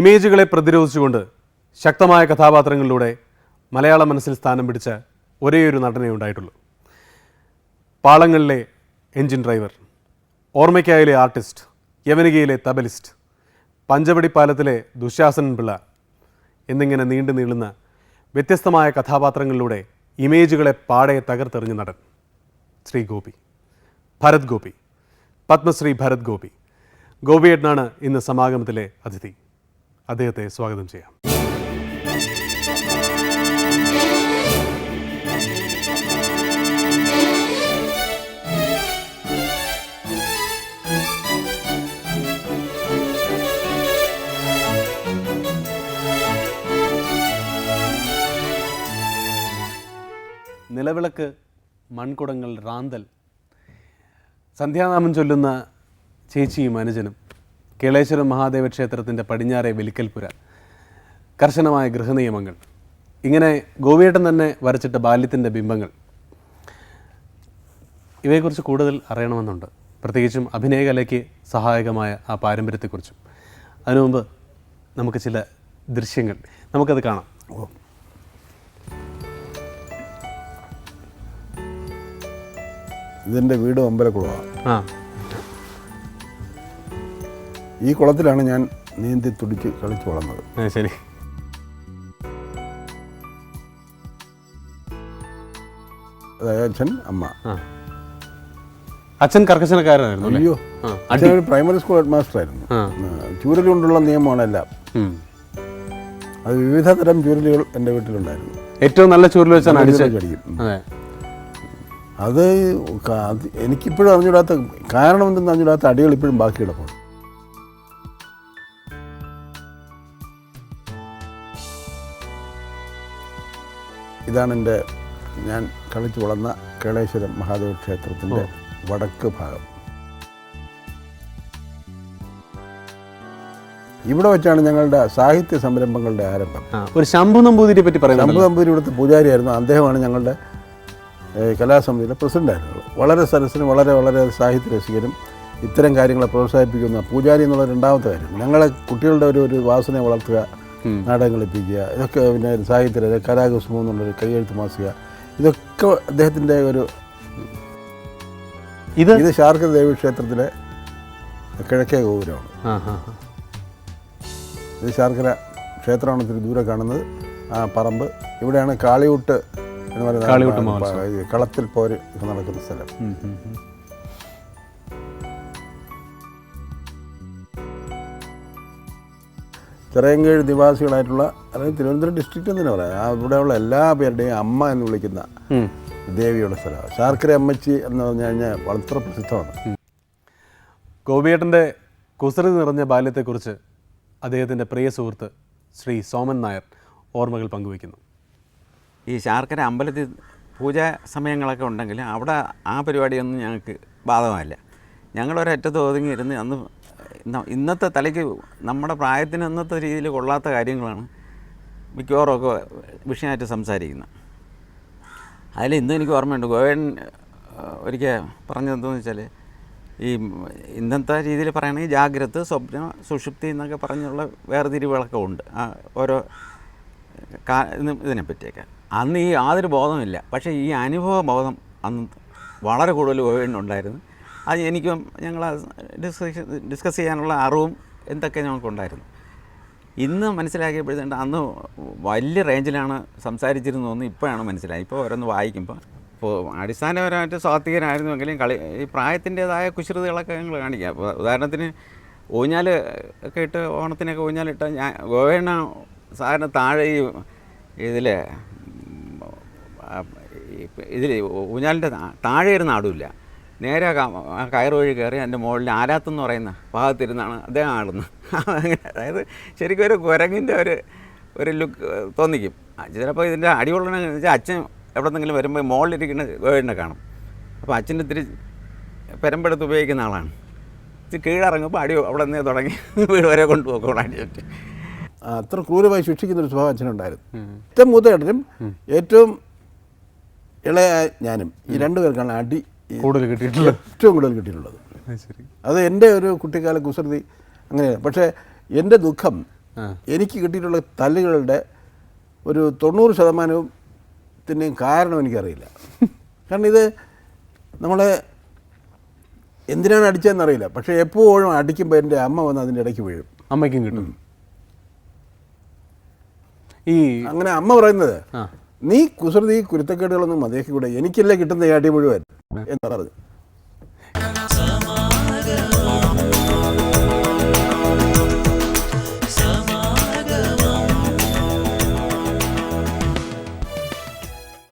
ഇമേജുകളെ പ്രതിരോധിച്ചുകൊണ്ട് ശക്തമായ കഥാപാത്രങ്ങളിലൂടെ മലയാള മനസ്സിൽ സ്ഥാനം പിടിച്ച ഒരേയൊരു നടനേ ഉണ്ടായിട്ടുള്ളൂ. പാളങ്ങളിലെ engine driver, ഓർമ്മയ്ക്കായിലെ artist, യവനികയിലെ തബലിസ്റ്റ്, പഞ്ചവടിപ്പാലത്തിലെ Dushasanan Pillai എന്നിങ്ങനെ നീണ്ടു നീളുന്ന വ്യത്യസ്തമായ കഥാപാത്രങ്ങളിലൂടെ ഇമേജുകളെ പാടെ തകർത്തെറിഞ്ഞ നടൻ ശ്രീ ഗോപി, ഭരത് ഗോപി, പത്മശ്രീ ഭരത് ഗോപി. ഗോപിയേട്ടനാണ് ഇന്ന് സമാഗമത്തിലെ അതിഥി. അദ്ദേഹത്തെ സ്വാഗതം ചെയ്യാം. നിലവിളക്ക്, മൺകുടങ്ങൾ, റാന്തൽ, സന്ധ്യാനാമം ചൊല്ലുന്ന ചേച്ചിയും അനുജനും, കേളേശ്വരം മഹാദേവ ക്ഷേത്രത്തിൻ്റെ പടിഞ്ഞാറെ വെലിക്കൽപുര, കർശനമായ ഗൃഹനിയമങ്ങൾ, ഇങ്ങനെ ഗോപിയേട്ടൻ തന്നെ വരച്ചിട്ട ബാല്യത്തിൻ്റെ ബിംബങ്ങൾ, ഇവയെക്കുറിച്ച് കൂടുതൽ അറിയണമെന്നുണ്ട്. പ്രത്യേകിച്ചും അഭിനയകലയ്ക്ക് സഹായകമായ ആ പാരമ്പര്യത്തെക്കുറിച്ചും. അതിനു മുമ്പ് നമുക്ക് ചില ദൃശ്യങ്ങൾ നമുക്കത് കാണാം. ഇതെൻ്റെ വീട് അമ്പലക്കുളമാണ്. ഈ കുളത്തിലാണ് ഞാൻ നീന്തി തുടിച്ച് കളിച്ച് വളർന്നത്. ശരി. അതായത് അച്ഛൻ, അമ്മ. അച്ഛൻ കർക്കശനക്കാരനായിരുന്നു. അയ്യോ, അച്ഛൻ ഒരു പ്രൈമറി സ്കൂൾ ഹെഡ് മാസ്റ്റർ ആയിരുന്നു. ചൂരൽ കൊണ്ടുള്ള നിയമമാണ് എല്ലാം. അത് വിവിധ തരം ചൂരലുകൾ എൻ്റെ വീട്ടിലുണ്ടായിരുന്നു. ഏറ്റവും നല്ല ചൂരൽ വെച്ചാണ് അടിക്കും. അത് എനിക്കിപ്പോഴും അറിഞ്ഞൂടാത്ത കാരണം എന്തെന്ന് അറിഞ്ഞൂടാത്ത അടികൾ ഇപ്പോഴും ബാക്കി കിടപ്പുണ്ട്. ഇതാണ് ഞാൻ കളിച്ചു വളർന്ന കേളേശ്വരം മഹാദേവ ക്ഷേത്രത്തിൻ്റെ വടക്ക് ഭാഗം. ഇവിടെ വെച്ചാണ് ഞങ്ങളുടെ സാഹിത്യ സംരംഭങ്ങളുടെ ആരംഭം. ഒരു ശംഭു നമ്പൂതിരിയെ പറ്റി പറയാം. ശംഭു നമ്പൂതിരി ഇവിടുത്തെ പൂജാരിയായിരുന്നു. അദ്ദേഹമാണ് ഞങ്ങളുടെ കലാസമിതിയുടെ പ്രസിഡൻ്റായിരുന്നത്. വളരെ സരസനും വളരെ സാഹിത്യ രസികരും ഇത്തരം കാര്യങ്ങളെ പ്രോത്സാഹിപ്പിക്കുന്ന പൂജാരി എന്നുള്ള രണ്ടാമത്തെ കാര്യം. ഞങ്ങളെ കുട്ടികളുടെ ഒരു വാസനയെ വളർത്തുക, നാടകം കളിപ്പിക്കുക, ഇതൊക്കെ പിന്നെ സാഹിത്യ കലാകുസുമം എന്നുള്ളൊരു കൈയെഴുത്ത് മാസിക, ഇതൊക്കെ അദ്ദേഹത്തിൻ്റെ ഇത് ശാർക്കര ദേവി ക്ഷേത്രത്തിലെ കിഴക്കേ ഗോപുരമാണ്. ഇത് ശാർക്കര ക്ഷേത്രമാണ് ഇത്തിരി ദൂരെ കാണുന്നത്. ആ പറമ്പ് ഇവിടെയാണ് കാളിയൂട്ട് എന്ന് പറയുന്നത്, കളത്തിൽ പോര് നടക്കുന്ന സ്ഥലം. ചിറയൻകീഴ് നിവാസികളായിട്ടുള്ള, അല്ലെങ്കിൽ തിരുവനന്തപുരം ഡിസ്ട്രിക്റ്റ് എന്ന് തന്നെ പറയാം, ഇവിടെയുള്ള എല്ലാ പേരുടെയും അമ്മ എന്ന് വിളിക്കുന്ന ദേവിയുടെ സ്ഥലമാണ്. ശാർക്കര അമ്മച്ചി എന്ന് പറഞ്ഞു കഴിഞ്ഞാൽ വളരെ പ്രസിദ്ധമാണ്. ഗോപിയേട്ടൻ്റെ കുസൃതി നിറഞ്ഞ ബാല്യത്തെക്കുറിച്ച് അദ്ദേഹത്തിൻ്റെ പ്രിയ സുഹൃത്ത് ശ്രീ സോമൻ നായർ ഓർമ്മകൾ പങ്കുവയ്ക്കുന്നു. ഈ ശാർക്കര അമ്പലത്തിൽ പൂജാ സമയങ്ങളൊക്കെ ഉണ്ടെങ്കിൽ അവിടെ ആ പരിപാടിയൊന്നും ഞങ്ങൾക്ക് ബാധകമല്ല. ഞങ്ങളൊരറ്റത്ത് ഒതുങ്ങിയിരുന്ന് അന്ന് ഇന്നത്തെ തലയ്ക്ക് നമ്മുടെ പ്രായത്തിന് ഇന്നത്തെ രീതിയിൽ കൊള്ളാത്ത കാര്യങ്ങളാണ് മിക്കവാറുമൊക്കെ വിഷയമായിട്ട് സംസാരിക്കുന്നത്. അതിൽ ഇന്നും എനിക്ക് ഓർമ്മയുണ്ട്, ഗോവൻ ഒരിക്കൽ പറഞ്ഞതെന്തെന്ന് വെച്ചാൽ, ഈ ഇന്നത്തെ രീതിയിൽ പറയുകയാണെങ്കിൽ ജാഗ്രത, സ്വപ്നം, സുഷുപ്തി എന്നൊക്കെ പറഞ്ഞുള്ള വേർതിരിവുകളൊക്കെ ഉണ്ട് ഓരോ ഇതിനെപ്പറ്റിയൊക്കെ. അന്ന് ഈ യാതൊരു ബോധമില്ല. പക്ഷേ ഈ അനുഭവ ബോധം അന്ന് വളരെ കൂടുതൽ ഗോവനുണ്ടായിരുന്നു. അത് എനിക്കും ഞങ്ങൾ ഡിസ്കസ് ചെയ്യാനുള്ള അറിവും എന്തൊക്കെ ഞങ്ങൾക്കുണ്ടായിരുന്നു. ഇന്ന് മനസ്സിലാക്കിയപ്പോഴത്തേണ്ട് അന്ന് വലിയ റേഞ്ചിലാണ് സംസാരിച്ചിരുന്നതെന്ന് ഇപ്പോഴാണ് മനസ്സിലായി. ഇപ്പോൾ ഓരോന്ന് വായിക്കുമ്പോൾ അടിസ്ഥാനപരമായിട്ട് സ്വാത്വികനായിരുന്നുവെങ്കിലും ഈ പ്രായത്തിൻ്റേതായ കുശൃതികളൊക്കെ ഞങ്ങൾ കാണിക്കാം. ഉദാഹരണത്തിന് ഊഞ്ഞാൽ ഒക്കെ ഇട്ട്, ഓണത്തിനൊക്കെ ഊഞ്ഞാലിട്ട് ഗോവേണ സാധാരണ താഴെ ഇതിൽ ഊഞ്ഞാലിൻ്റെ താഴെ ഇരുന്ന് ആടില്ല, നേരെ കയറ് വഴി കയറി എൻ്റെ മുകളിൽ ആരാത്തെന്ന് പറയുന്ന ഭാഗത്തിരുന്നാണ് അദ്ദേഹം ആടുന്നത്. അങ്ങനെ, അതായത് ശരിക്കും ഒരു കുരങ്ങിൻ്റെ ഒരു ലുക്ക് തോന്നിക്കും. ചിലപ്പോൾ ഇതിൻ്റെ അടികൊള്ളണമെന്ന് വെച്ചാൽ അച്ഛൻ എവിടെന്നെങ്കിലും വരുമ്പോൾ മുകളിലിരിക്കുന്ന ഗോവിനെ കാണും. അപ്പോൾ അച്ഛൻ്റെ ഇത്തിരി പെരമ്പെടുത്ത് ഉപയോഗിക്കുന്ന ആളാണ്. ഇത്തിരി കീഴിറങ്ങുമ്പോൾ അടി അവിടെ നിന്ന് തുടങ്ങി വീട് വരെ കൊണ്ടുപോകും. അടി പറ്റി അത്ര ക്രൂരമായി ശിക്ഷിക്കുന്നൊരു സ്വഭാവം അച്ഛനുണ്ടായിരുന്നു. ഏറ്റവും മൂത്ത ഏട്ടനും ഏറ്റവും ഇളയ ഞാനും, ഈ രണ്ടുപേർക്കാണ് അടി ഏറ്റവും കൂടുതൽ കിട്ടിയിട്ടുള്ളത്. അത് എൻ്റെ ഒരു കുട്ടിക്കാല കുസൃതി അങ്ങനെയാണ്. പക്ഷേ എൻ്റെ ദുഃഖം എനിക്ക് കിട്ടിയിട്ടുള്ള തല്ലുകളുടെ ഒരു 90%-ത്തിൻ്റെയും കാരണം എനിക്കറിയില്ല. കാരണം ഇത് നമ്മളെ എന്തിനാണ് അടിച്ചതെന്നറിയില്ല. പക്ഷേ എപ്പോഴും അടിക്കുമ്പോൾ എൻ്റെ അമ്മ വന്ന് അതിൻ്റെ ഇടയ്ക്ക് വീഴും. അമ്മയ്ക്കും കിട്ടും. ഈ അങ്ങനെ അമ്മ പറയുന്നത്, നീ കുസൃതി കുരുത്തക്കേടുകളൊന്നും മതിയാക്കി കൂടെ, എനിക്കല്ലേ കിട്ടുന്ന ഈ അടി മുഴുവൻ എന്ന് പറഞ്ഞു.